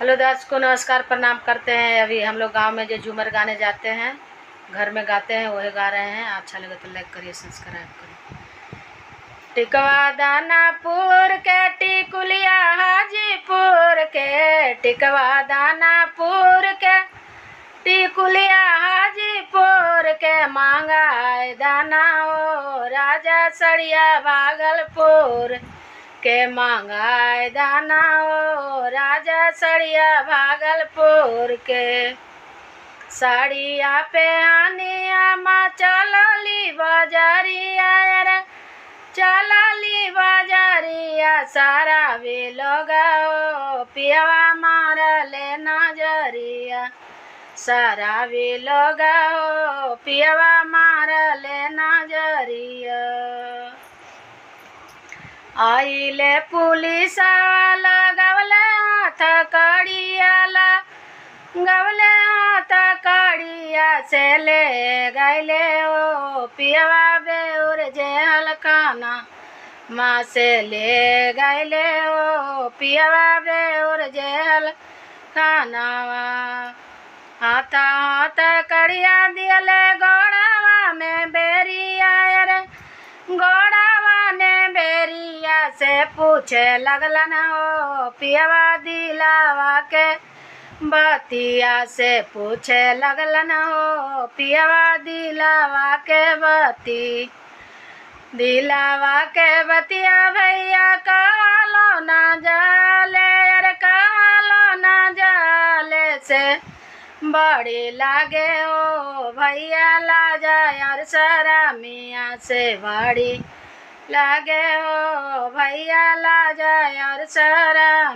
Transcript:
Hello दर्शक को नमस्कार प्रणाम करते हैं। अभी हम लोग गांव में जो झूमर गाने जाते हैं, घर में गाते हैं, वही गा रहे हैं। अच्छा लगे तो लाइक करिए, सब्सक्राइब करिए। टिकवा दानापुर के टिकुलिया हाजीपुर के, टिकवा दानापुर के टिकुलिया हाजीपुर के, मांगाए दाना ओ राजा सड़िया भागलपुर के, मांगाए दाना ओ राजा सड़िया भागलपुर के। साड़िया पे आनिया माँ चलली बाजारिया रे, चलली बाजारिया सारा वे लोग ओ पियवा मार ले नजरिया, सारा वे लोग ओ पियवा मार ले नजरिया। आइले पुलिस वाला गवले हाथ कड़ियाला, गवले हाथ कड़िया से ले गैले ओ पियवा बेउर जेल खाना माँ से ले गैले ओ पियवा बेउर जेल खानावा। हाथ हाथ कड़िया दियले गोड़ावा में बेरिया रे, गोड़ावा ने बेरिया से पूछे लगलन हो पियवा दिलावा के बतिया, से पूछे लगलन हो पियवा दिलावा के बती, दिलावा के बतिया भैया कहलो ना जाले अरे, कहलो ना जाले से बड़ी लागे ओ भैया लाजा यार सारा मियाँ से बड़ी लागे ओ भैया लाजा यार सारा।